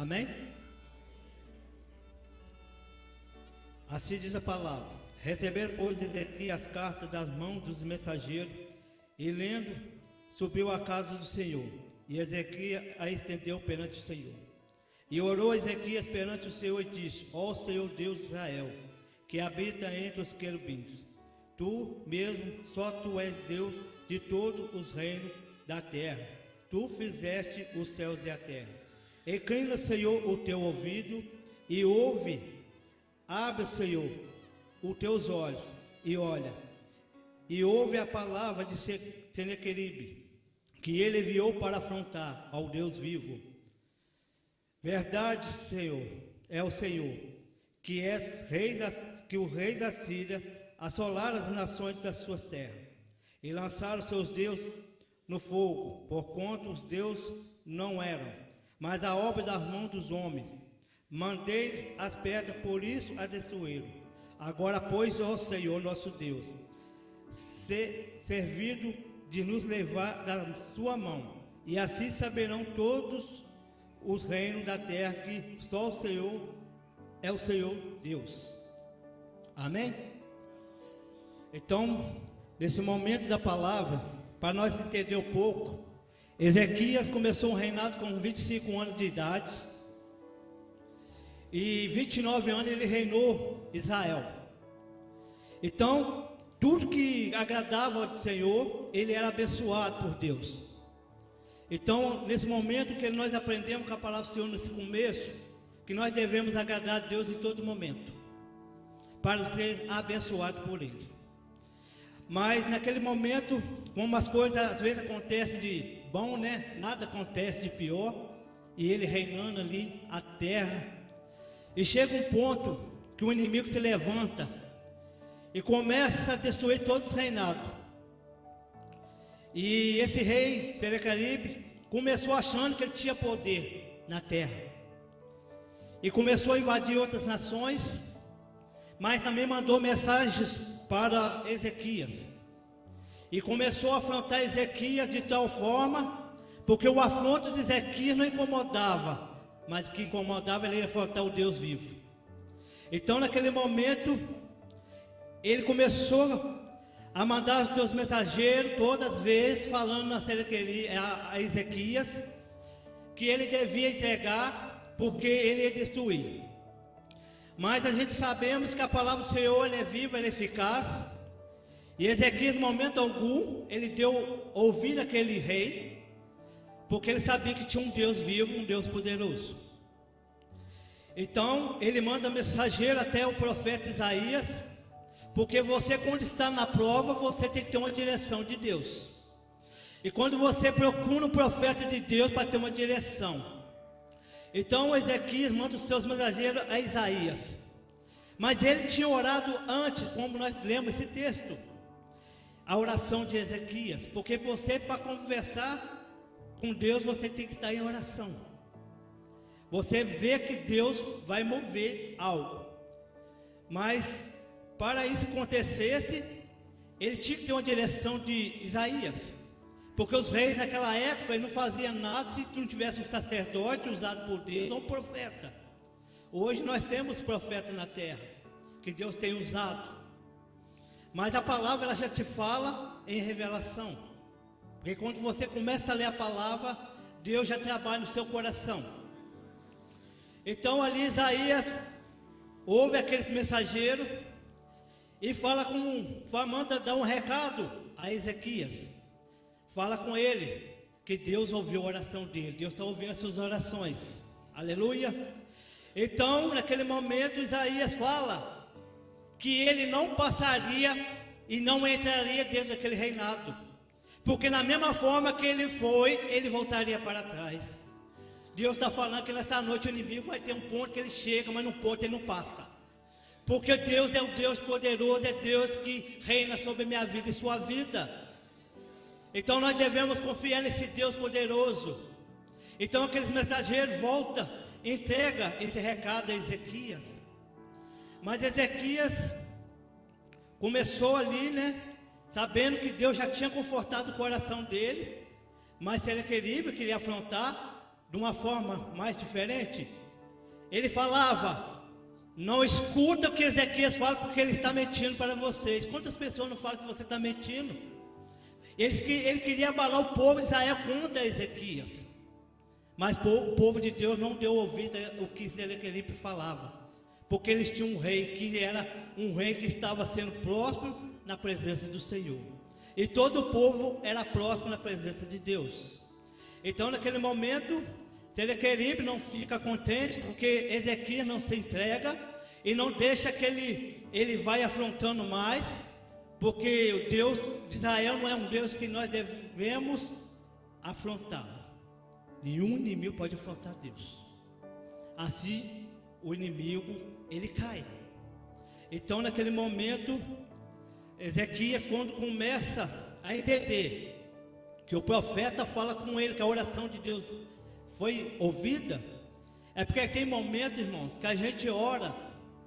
Amém? Assim diz a palavra: receberam, pois, Ezequias as cartas das mãos dos mensageiros, e lendo, subiu à casa do Senhor, e Ezequias a estendeu perante o Senhor. E orou Ezequias perante o Senhor e disse: ó Senhor Deus de Israel, que habita entre os querubins, tu mesmo, só tu és Deus de todos os reinos da terra. Tu fizeste os céus e a terra. Inclina, Senhor, o teu ouvido e ouve. Abre, Senhor, os teus olhos e olha, e ouve a palavra de Senequeribe, que ele enviou para afrontar ao Deus vivo. Verdade, Senhor, é o Senhor, que o rei da Síria assolara as nações das suas terras, e lançaram seus deuses no fogo, porquanto os deuses não eram, mas a obra das mãos dos homens. Mandei as pedras, por isso a destruíram. Agora, pois, ó Senhor nosso Deus, servido de nos levar da sua mão, e assim saberão todos os reinos da terra que só o Senhor é o Senhor Deus. Amém? Então, nesse momento da palavra, para nós entender um pouco, Ezequias começou um reinado com 25 anos de idade, e 29 anos ele reinou Israel. Então, tudo que agradava ao Senhor, ele era abençoado por Deus. Então, nesse momento que nós aprendemos com a palavra do Senhor nesse começo, que nós devemos agradar a Deus em todo momento, para ser abençoado por Ele. Mas naquele momento, como as coisas às vezes acontecem de bom, né? Nada acontece de pior, e ele reinando ali a terra. E chega um ponto que o inimigo se levanta e começa a destruir todos os reinados. E esse rei, Senequeribe, começou achando que ele tinha poder na terra. E começou a invadir outras nações, mas também mandou mensagens para Ezequias. E começou a afrontar Ezequias de tal forma, porque o afronto de Ezequias não incomodava, mas o que incomodava ele era afrontar o Deus vivo. Então, naquele momento, ele começou a mandar os seus mensageiros todas as vezes, falando a Ezequias que ele devia entregar, porque ele ia destruir. Mas a gente sabemos que a palavra do Senhor ela é viva, ela é eficaz. E Ezequias, no momento algum, ele deu ouvido àquele rei, porque ele sabia que tinha um Deus vivo, um Deus poderoso. Então, ele manda mensageiro até o profeta Isaías, porque você, quando está na prova, você tem que ter uma direção de Deus. E quando você procura um profeta de Deus para ter uma direção, então Ezequias manda os seus mensageiros a Isaías. Mas ele tinha orado antes, como nós lemos esse texto, a oração de Ezequias, porque você, para conversar com Deus, você tem que estar em oração. Você vê que Deus vai mover algo. Mas para isso acontecesse, ele tinha que ter uma direção de Isaías. Porque os reis naquela época não faziam nada se não tivesse um sacerdote usado por Deus ou um profeta. Hoje nós temos profeta na terra, que Deus tem usado. Mas a palavra ela já te fala em revelação. Porque quando você começa a ler a palavra, Deus já trabalha no seu coração. Então ali Isaías ouve aqueles mensageiros e manda dar um recado a Ezequias. Fala com ele que Deus ouviu a oração dele. Deus está ouvindo as suas orações. Aleluia. Então naquele momento Isaías fala que ele não passaria e não entraria dentro daquele reinado, porque na mesma forma que ele foi, ele voltaria para trás. Deus está falando que nessa noite o inimigo vai ter um ponto que ele chega, mas no ponto ele não passa, porque Deus é o Deus poderoso, é Deus que reina sobre a minha vida e sua vida. Então nós devemos confiar nesse Deus poderoso. Então aqueles mensageiros voltam, entrega esse recado a Ezequias. Mas Ezequias começou ali, né, sabendo que Deus já tinha confortado o coração dele, mas Senequeribe queria afrontar de uma forma mais diferente. Ele falava: não escuta o que Ezequias fala, porque ele está mentindo para vocês. Quantas pessoas não falam que você está mentindo? Ele queria abalar o povo de Israel contra Ezequias, mas o povo de Deus não deu ouvido ao que Ezequias falava, porque eles tinham um rei que era um rei que estava sendo próspero na presença do Senhor, e todo o povo era próspero na presença de Deus. Então naquele momento Senaqueribe não fica contente, porque Ezequias não se entrega e não deixa que ele vai afrontando mais, porque o Deus de Israel não é um Deus que nós devemos afrontar. Nenhum inimigo pode afrontar Deus. Assim o inimigo ele cai. Então naquele momento Ezequias, quando começa a entender que o profeta fala com ele, que a oração de Deus foi ouvida, é porque tem momentos, irmãos, que a gente ora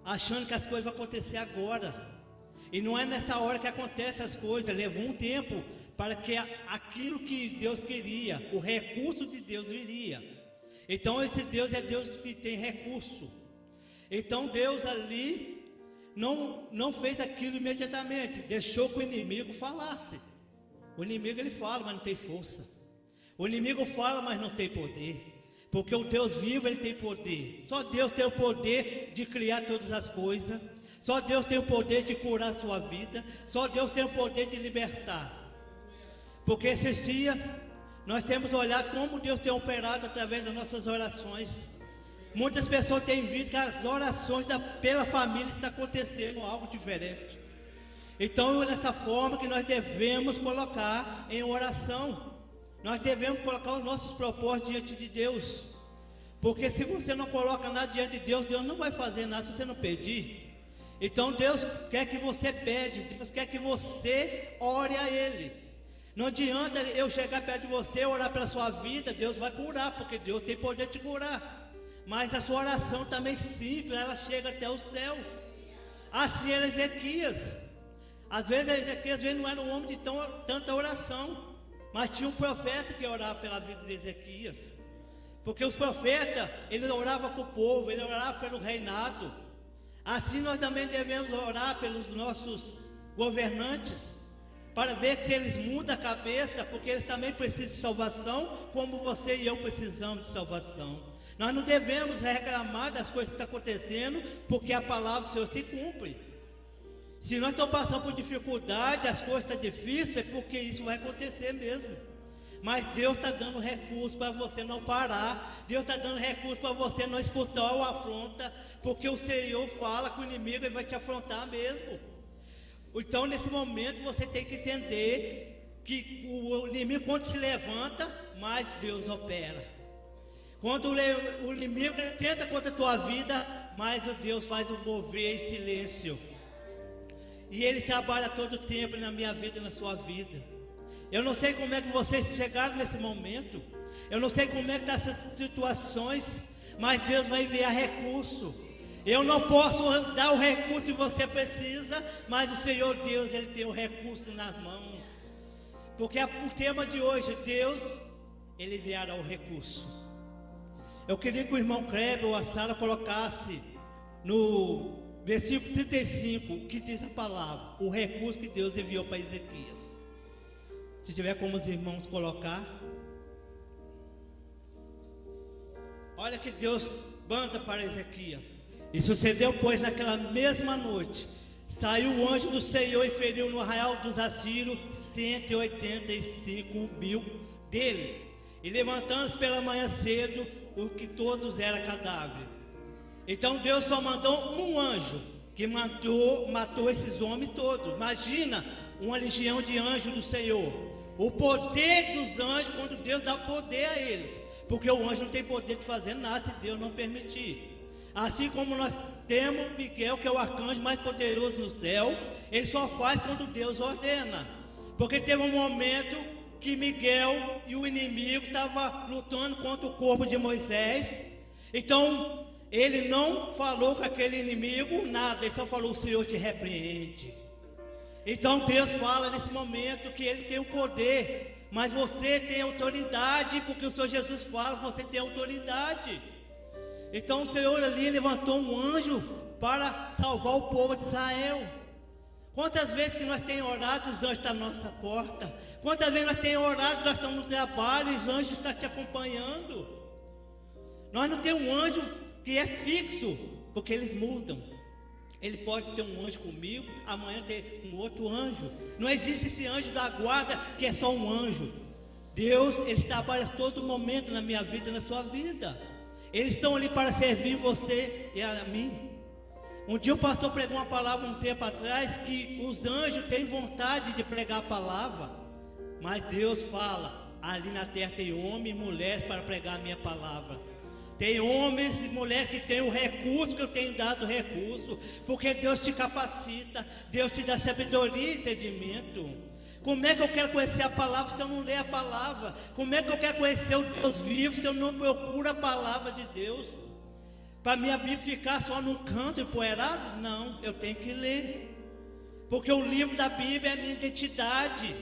achando que as coisas vão acontecer agora, e não é nessa hora que acontecem as coisas. Levou um tempo para que aquilo que Deus queria, o recurso de Deus viria. Então esse Deus é Deus que tem recurso. Então Deus ali não fez aquilo imediatamente, deixou que o inimigo falasse. O inimigo ele fala, mas não tem força. O inimigo fala, mas não tem poder. Porque o Deus vivo ele tem poder. Só Deus tem o poder de criar todas as coisas. Só Deus tem o poder de curar a sua vida. Só Deus tem o poder de libertar. Porque esses dias nós temos olhado como Deus tem operado através das nossas orações. Muitas pessoas têm visto que as orações pela família está acontecendo algo diferente. Então é dessa forma que nós devemos colocar em oração. Nós devemos colocar os nossos propósitos diante de Deus. Porque se você não coloca nada diante de Deus, Deus não vai fazer nada se você não pedir. Então Deus quer que você pede, Deus quer que você ore a Ele. Não adianta eu chegar perto de você, orar pela sua vida, Deus vai curar, porque Deus tem poder de curar. Mas a sua oração também simples, ela chega até o céu. Assim era Ezequias. Às vezes Ezequias não era um homem de tanta oração, mas tinha um profeta que orava pela vida de Ezequias. Porque os profetas, eles oravam para o povo, eles oravam pelo reinado. Assim nós também devemos orar pelos nossos governantes, para ver se eles mudam a cabeça, porque eles também precisam de salvação, como você e eu precisamos de salvação. Nós não devemos reclamar das coisas que estão acontecendo, porque a palavra do Senhor se cumpre. Se nós estamos passando por dificuldade, as coisas estão difíceis, é porque isso vai acontecer mesmo. Mas Deus está dando recurso para você não parar. Deus está dando recurso para você não escutar ou afronta, porque o Senhor fala que o inimigo ele vai te afrontar mesmo. Então nesse momento você tem que entender que o inimigo quando se levanta, mais Deus opera. Quando o inimigo tenta contra a tua vida, mais o Deus faz o mover em silêncio. E Ele trabalha todo o tempo na minha vida e na sua vida. Eu não sei como é que vocês chegaram nesse momento. Eu não sei como é que estão essas situações. Mas Deus vai enviar recurso. Eu não posso dar o recurso que você precisa, mas o Senhor Deus, Ele tem o recurso nas mãos. Porque o tema de hoje, Deus, Ele enviará o recurso. Eu queria que o irmão Kleber ou a Sara colocasse no versículo 35, que diz a palavra, o recurso que Deus enviou para Ezequias. Se tiver como os irmãos colocar. Olha que Deus manda para Ezequias. E sucedeu, pois, naquela mesma noite, saiu o anjo do Senhor e feriu no arraial dos assírios 185 mil deles. E levantando-se pela manhã cedo, o que todos eram cadáver. Então Deus só mandou um anjo que matou esses homens todos. Imagina uma legião de anjos do Senhor. O poder dos anjos, quando Deus dá poder a eles. Porque o anjo não tem poder de fazer nada se Deus não permitir. Assim como nós temos Miguel, que é o arcanjo mais poderoso no céu, ele só faz quando Deus ordena. Porque teve um momento que Miguel e o inimigo estavam lutando contra o corpo de Moisés. Então ele não falou com aquele inimigo nada, ele só falou: o Senhor te repreende. Então Deus fala nesse momento que Ele tem o poder, Mas você tem autoridade, porque o Senhor Jesus fala que você tem autoridade. Então o Senhor ali levantou um anjo para salvar o povo de Israel. Quantas vezes que nós temos orado, os anjos estão à nossa porta. Quantas vezes nós temos orado, nós estamos no trabalho e os anjos estão te acompanhando. Nós não temos um anjo que é fixo, porque eles mudam. Ele pode ter um anjo comigo, amanhã ter um outro anjo. Não existe esse anjo da guarda que é só um anjo. Deus, Ele trabalha todo momento na minha vida e na sua vida. Eles estão ali para servir você e a mim. Um dia o pastor pregou uma palavra um tempo atrás, que os anjos têm vontade de pregar a palavra, mas Deus fala, ali na terra tem homens e mulheres para pregar a minha palavra. Tem homens e mulheres que têm o recurso que eu tenho dado recurso, porque Deus te capacita, Deus te dá sabedoria e entendimento. Como é que eu quero conhecer a palavra se eu não ler a palavra? Como é que eu quero conhecer o Deus vivo se eu não procuro a palavra de Deus? Para minha Bíblia ficar só num canto empoeirado? Não, eu tenho que ler. Porque o livro da Bíblia é a minha identidade.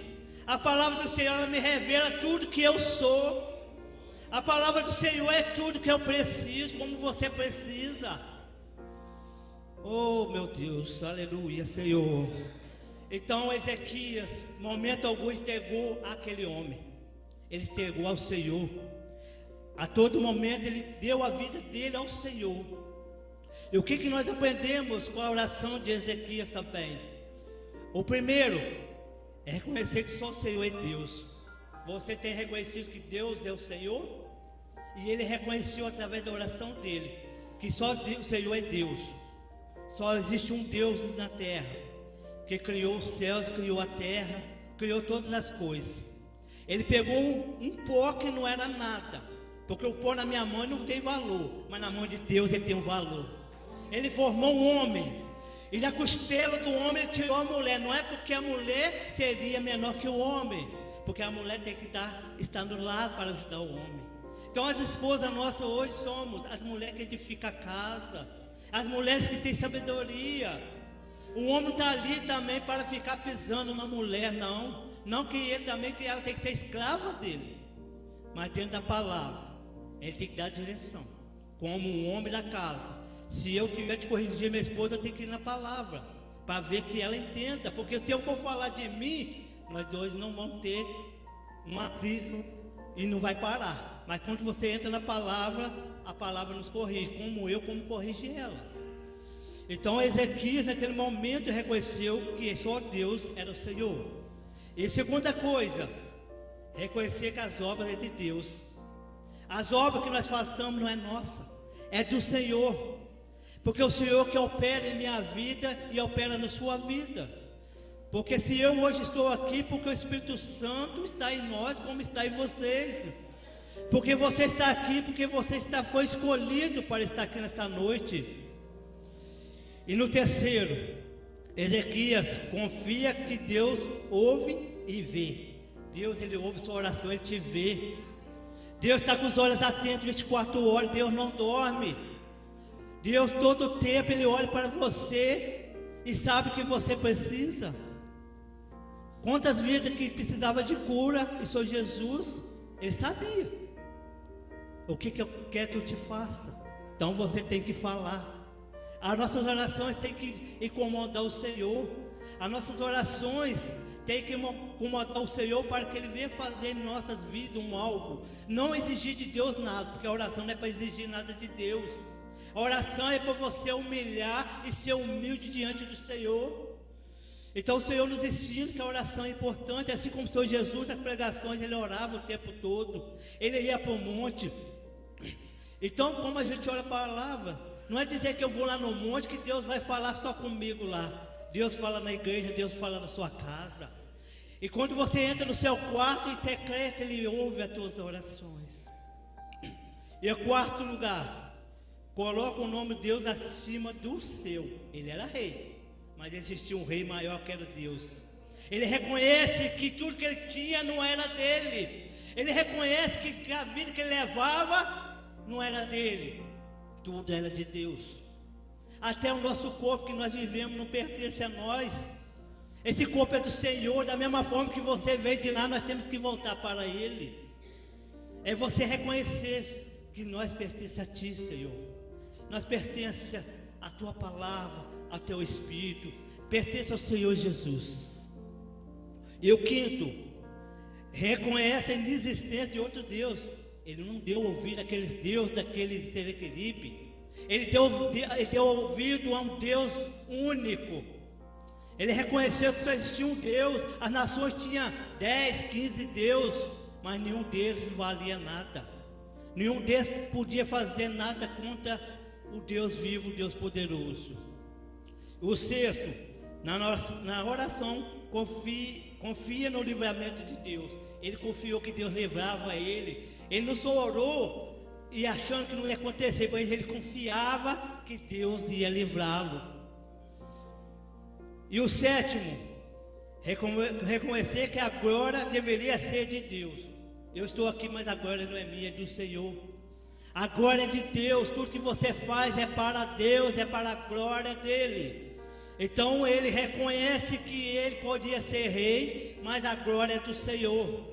A palavra do Senhor, ela me revela tudo que eu sou. A palavra do Senhor é tudo que eu preciso, como você precisa. Oh meu Deus, aleluia, Senhor. Então Ezequias, momento algum, entregou aquele homem. Ele entregou ao Senhor. A todo momento ele deu a vida dele ao Senhor. E o que nós aprendemos com a oração de Ezequias também? O primeiro é reconhecer que só o Senhor é Deus. Você tem reconhecido que Deus é o Senhor? E ele reconheceu através da oração dele que só o Senhor é Deus. Só existe um Deus na terra, que criou os céus, criou a terra, criou todas as coisas. Ele pegou um pó que não era nada, porque o pó na minha mão não tem valor, mas na mão de Deus ele tem um valor. Ele formou um homem, e da costela do homem ele tirou a mulher. Não é porque a mulher seria menor que o homem, porque a mulher tem que estar do lado para ajudar o homem. Então as esposas nossas hoje somos as mulheres que edificam a casa, as mulheres que têm sabedoria. O homem está ali também para ficar pisando na mulher, não. Não que ele também, que ela tem que ser escrava dele, mas dentro da palavra ele tem que dar direção, como um homem da casa. Se eu tiver de corrigir minha esposa, eu tenho que ir na palavra, para ver que ela entenda. Porque se eu for falar de mim, nós dois não vamos ter um atrito e não vai parar. Mas quando você entra na palavra, a palavra nos corrige, como corrige ela. Então Ezequias naquele momento reconheceu que só Deus era o Senhor. E segunda coisa, reconhecer que as obras é de Deus. As obras que nós façamos não é nossa, é do Senhor. Porque é o Senhor que opera em minha vida e opera na sua vida. Porque se eu hoje estou aqui, porque o Espírito Santo está em nós, como está em vocês. Porque você está aqui, porque você foi escolhido para estar aqui nesta noite. E no terceiro, Ezequias confia que Deus ouve e vê. Deus, Ele ouve sua oração, Ele te vê. Deus está com os olhos atentos 24 horas, Deus não dorme. Deus todo o tempo Ele olha para você e sabe o que você precisa. Quantas vidas que precisava de cura e sou Jesus, Ele sabia. O que eu quero que eu te faça? Então você tem que falar. As nossas orações têm que incomodar o Senhor. As nossas orações têm que incomodar o Senhor para que Ele venha fazer em nossas vidas algo. Não exigir de Deus nada, porque a oração não é para exigir nada de Deus. A oração é para você humilhar e ser humilde diante do Senhor. Então o Senhor nos ensina que a oração é importante, assim como o Senhor Jesus nas pregações, Ele orava o tempo todo, Ele ia para o monte. Então como a gente ora a palavra, não é dizer que eu vou lá no monte que Deus vai falar só comigo lá. Deus fala na igreja, Deus fala na sua casa. E quando você entra no seu quarto em secreto, Ele ouve as tuas orações. E o quarto lugar, coloca o nome de Deus acima do seu. Ele era rei, mas existia um rei maior que era Deus. Ele reconhece que tudo que ele tinha não era dele. Ele reconhece que a vida que ele levava não era dele, tudo era de Deus. Até o nosso corpo que nós vivemos não pertence a nós, Esse corpo é do Senhor, da mesma forma que você veio de lá, nós temos que voltar para Ele. É você reconhecer que nós pertencemos a Ti, Senhor. Nós pertencemos à Tua palavra, ao Teu Espírito, pertence ao Senhor Jesus. E o quinto, reconhece a inexistência de outro Deus. Ele não deu ouvido àqueles deuses, daqueles Serequeribe. Ele deu ouvido a um Deus único. Ele reconheceu que só existia um Deus. As nações tinham 10, 15 deuses, mas nenhum deles valia nada. Nenhum deles podia fazer nada contra o Deus vivo, o Deus poderoso. O sexto, na oração, confia no livramento de Deus. Ele confiou que Deus livrava ele. Ele não só orou e achando que não ia acontecer, mas ele confiava que Deus ia livrá-lo. E o sétimo, reconhecer que a glória deveria ser de Deus. Eu estou aqui, mas a glória não é minha, é do Senhor. A glória é de Deus, tudo que você faz é para Deus, é para a glória dEle. Então ele reconhece que ele podia ser rei, mas a glória é do Senhor.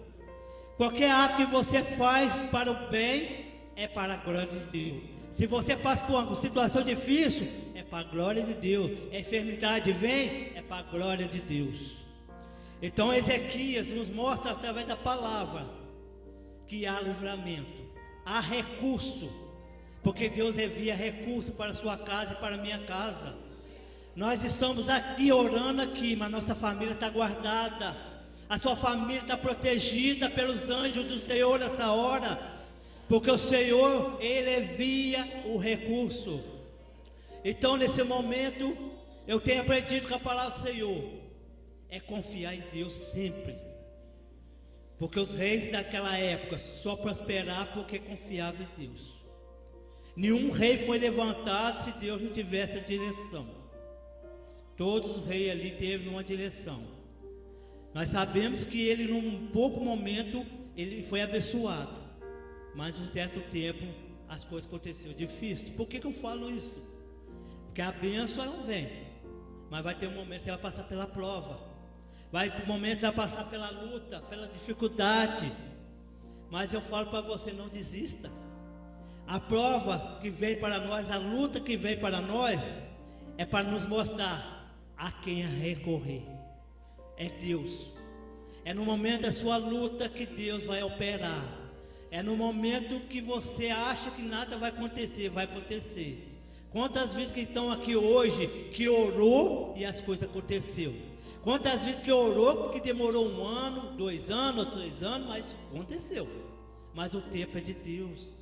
Qualquer ato que você faz para o bem, é para a glória de Deus. Se você passa por uma situação difícil, é para a glória de Deus. A enfermidade vem, é para a glória de Deus. Então Ezequias nos mostra através da palavra que há livramento, há recurso, porque Deus envia recurso para a sua casa e para a minha casa. Nós estamos aqui orando aqui, mas nossa família está guardada. A sua família está protegida pelos anjos do Senhor nessa hora, porque o Senhor, Ele envia o recurso. Então nesse momento, eu tenho aprendido com a palavra do Senhor, é confiar em Deus sempre. Porque os reis daquela época só prosperavam porque confiavam em Deus. Nenhum rei foi levantado se Deus não tivesse a direção. Todos os reis ali teve uma direção. Nós sabemos que ele, num pouco momento, ele foi abençoado. Mas em certo tempo, as coisas aconteceram difíceis. Por que eu falo isso? Porque a bênção ela vem, mas vai ter um momento que você vai passar pela prova. Vai ter um momento que você vai passar pela luta, pela dificuldade. Mas eu falo para você, não desista. A prova que vem para nós, a luta que vem para nós, é para nos mostrar a quem recorrer. É Deus. É no momento da sua luta que Deus vai operar. É no momento que você acha que nada vai acontecer, vai acontecer. Quantas vezes que estão aqui hoje que orou e as coisas aconteceram? Quantas vezes que orou que demorou 1 ano, 2 anos, 3 anos, mas aconteceu. Mas o tempo é de Deus.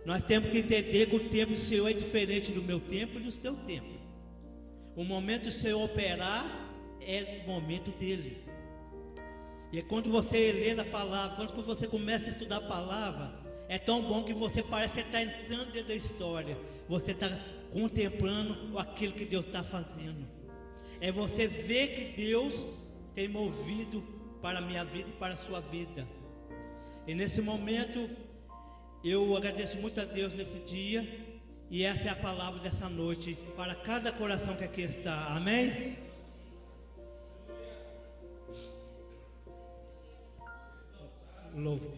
Nós temos que entender que o tempo do Senhor é diferente do meu tempo e do seu tempo. O momento do Senhor operar é o momento dele. E quando você lê a palavra, quando você começa a estudar a palavra, é tão bom que você parece que está entrando dentro da história. Você está contemplando aquilo que Deus está fazendo. É você ver que Deus tem movido para a minha vida e para a sua vida. E nesse momento, eu agradeço muito a Deus nesse dia. E essa é a palavra dessa noite para cada coração que aqui está. Amém? Louvo.